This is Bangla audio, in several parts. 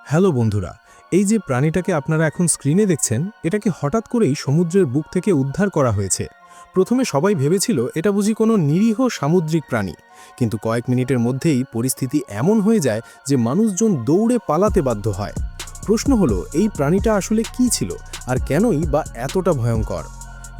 হ্যালো বন্ধুরা, এই যে প্রাণীটাকে আপনারা এখন স্ক্রিনে দেখছেন, এটাকে হঠাৎ করেই সমুদ্রের বুক থেকে উদ্ধার করা হয়েছে। প্রথমে সবাই ভেবেছিল এটা বুঝি কোনো নিরীহ সামুদ্রিক প্রাণী, কিন্তু কয়েক মিনিটের মধ্যেই পরিস্থিতি এমন হয়ে যায় যে মানুষজন দৌড়ে পালাতে বাধ্য হয়। প্রশ্ন হলো, এই প্রাণীটা আসলে কী ছিল আর কেনই বা এতটা ভয়ঙ্কর?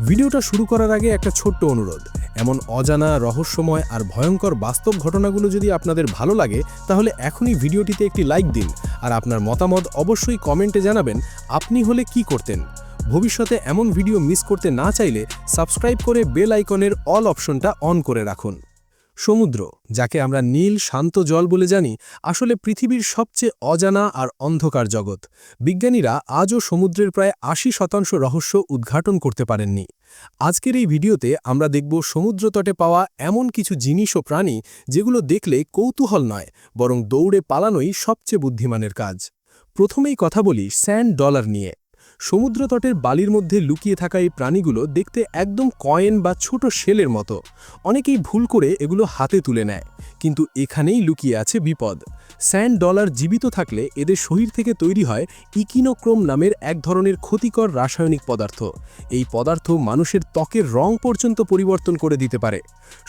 ভিডিওটা শুরু করার আগে একটা ছোট্ট অনুরোধ, এমন অজানা, রহস্যময় আর ভয়ঙ্কর বাস্তব ঘটনাগুলো যদি আপনাদের ভালো লাগে তাহলে এখনই ভিডিওটিতে একটি লাইক দিন, আর আপনার মতামত অবশ্যই কমেন্টে জানাবেন আপনি হলে কি করতেন। ভবিষ্যতে এমন ভিডিও মিস করতে না চাইলে সাবস্ক্রাইব করে বেল আইকনের অল অপশনটা অন করে রাখুন। সমুদ্র, যাকে আমরা নীল শান্ত জল বলে জানি, আসলে পৃথিবীর সবচেয়ে অজানা আর অন্ধকার জগৎ। বিজ্ঞানীরা আজও সমুদ্রের প্রায় ৮০% রহস্য উদ্ঘাটন করতে পারেননি। আজকের এই ভিডিওতে আমরা দেখব সমুদ্রতটে পাওয়া এমন কিছু জিনিস ও প্রাণী যেগুলো দেখলে কৌতূহল নয়, বরং দৌড়ে পালানোই সবচেয়ে বুদ্ধিমানের কাজ। প্রথমেই কথা বলি স্যান্ড ডলার নিয়ে। সমুদ্রতটের বালির মধ্যে লুকিয়ে থাকা এই প্রাণীগুলো দেখতে একদম কয়েন বা ছোট শেলের মতো। অনেকেই ভুল করে এগুলো হাতে তুলে নেয়, কিন্তু এখানেই লুকিয়ে আছে বিপদ। স্যান্ড ডলার জীবিত থাকলে এদের শরীর থেকে তৈরি হয় ইকিনোক্রোম নামের এক ধরনের ক্ষতিকর রাসায়নিক পদার্থ। এই পদার্থ মানুষের ত্বকের রং পর্যন্ত পরিবর্তন করে দিতে পারে।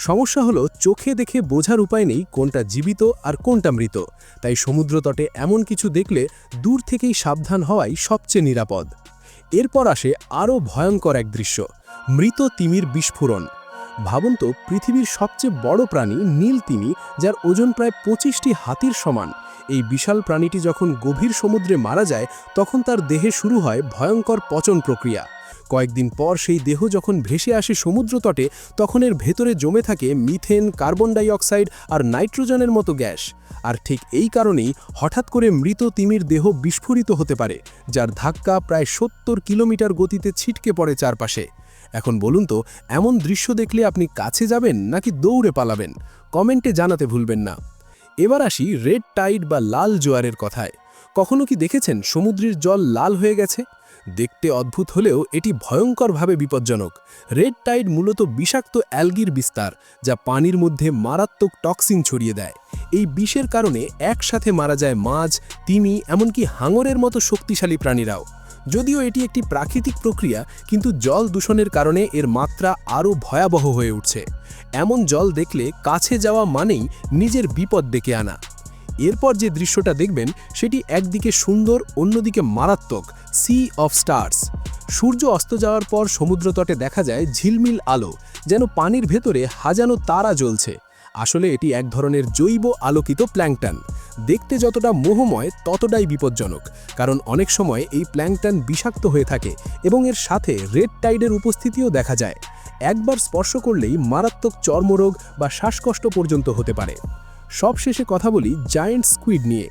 সমস্যা হলো, চোখে দেখে বোঝার উপায় নেই কোনটা জীবিত আর কোনটা মৃত। তাই সমুদ্রতটে এমন কিছু দেখলে দূর থেকেই সাবধান হওয়াই সবচেয়ে নিরাপদ। এরপর আসে আরও ভয়ঙ্কর এক দৃশ্য, মৃত তিমির বিস্ফোরণ। ভাবুন তো, পৃথিবীর সবচেয়ে বড় প্রাণী নীল তিমি, যার ওজন প্রায় ২৫টি হাতির সমান। এই বিশাল প্রাণীটি যখন গভীর সমুদ্রে মারা যায় তখন তার দেহে শুরু হয় ভয়ঙ্কর পচন প্রক্রিয়া। কয়েকদিন পর সেই দেহ যখন ভেসে আসে সমুদ্রতটে, তখন এর ভেতরে জমে থাকে মিথেন, কার্বন ডাই অক্সাইড আর নাইট্রোজেনের মতো গ্যাস। আর ঠিক এই কারণেই হঠাৎ করে মৃত তিমির দেহ বিস্ফোরিত হতে পারে, যার ধাক্কা প্রায় ৭০ কিলোমিটার গতিতে ছিটকে পড়ে চারপাশে। এখন বলুন তো, এমন দৃশ্য দেখলে আপনি কাছে যাবেন নাকি দৌড়ে পালাবেন? কমেন্টে জানাতে ভুলবেন না। এবার আসি রেড টাইড বা লাল জোয়ারের কথায়। কখনো কি দেখেছেন সমুদ্রের জল লাল হয়ে গেছে? দেখতে অদ্ভুত হলেও এটি ভয়ঙ্করভাবে বিপজ্জনক। রেড টাইড মূলত বিষাক্ত অ্যালগির বিস্তার, যা পানির মধ্যে মারাত্মক টক্সিন ছড়িয়ে দেয়। এই বিষের কারণে একসাথে মারা যায় মাছ, তিমি, এমনকি হাঙরের মতো শক্তিশালী প্রাণীরাও। যদিও এটি একটি প্রাকৃতিক প্রক্রিয়া, কিন্তু জল দূষণের কারণে এর মাত্রা আরও ভয়াবহ হয়ে উঠছে। এমন জল দেখলে কাছে যাওয়া মানেই নিজের বিপদ ডেকে আনা। এরপর যে দৃশ্যটা দেখবেন সেটি একদিকে সুন্দর, অন্যদিকে মারাত্মক, সি অফ স্টার্স। সূর্য অস্ত যাওয়ার পর সমুদ্রতটে দেখা যায় ঝিলমিল আলো, যেন পানির ভেতরে হাজানো তারা জ্বলছে। আসলে এটি এক ধরনের জৈব আলোকিত প্ল্যাঙ্কটন। দেখতে যতটা মোহময় ততটাই বিপজ্জনক, কারণ অনেক সময় এই প্ল্যাঙ্কটন বিষাক্ত হয়ে থাকে এবং এর সাথে রেড টাইডের উপস্থিতিও দেখা যায়। একবার স্পর্শ করলেই মারাত্মক চর্মরোগ বা শ্বাসকষ্ট পর্যন্ত হতে পারে। সবশেষে কথা বলি জায়ান্ট স্কুইড নিয়ে।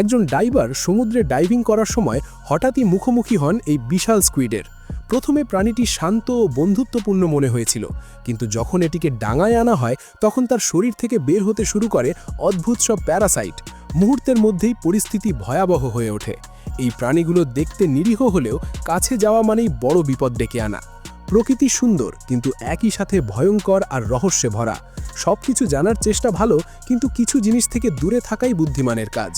একজন ডাইভার সমুদ্রে ডাইভিং করার সময় হঠাৎই মুখোমুখি হন এই বিশাল স্কুইডের। প্রথমে প্রাণীটি শান্ত ও বন্ধুত্বপূর্ণ মনে হয়েছিল, কিন্তু যখন এটিকে ডাঙায় আনা হয় তখন তার শরীর থেকে বের হতে শুরু করে অদ্ভুত সব প্যারাসাইট। মুহূর্তের মধ্যেই পরিস্থিতি ভয়াবহ হয়ে ওঠে। এই প্রাণীগুলো দেখতে নিরীহ হলেও কাছে যাওয়া মানেই বড় বিপদ ডেকে আনা। প্রকৃতি সুন্দর, কিন্তু একই সাথে ভয়ঙ্কর আর রহস্যে ভরা। সবকিছু জানার চেষ্টা ভালো, কিন্তু কিছু জিনিস থেকে দূরে থাকাই বুদ্ধিমানের কাজ।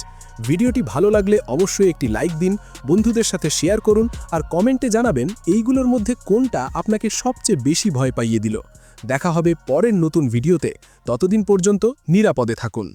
ভিডিওটি ভালো লাগলে অবশ্যই একটি লাইক দিন, বন্ধুদের সাথে শেয়ার করুন, আর কমেন্টে জানাবেন এইগুলোর মধ্যে কোনটা আপনাকে সবচেয়ে বেশি ভয় পাইয়ে দিল। দেখা হবে পরের নতুন ভিডিওতে। ততদিন পর্যন্ত নিরাপদে থাকুন।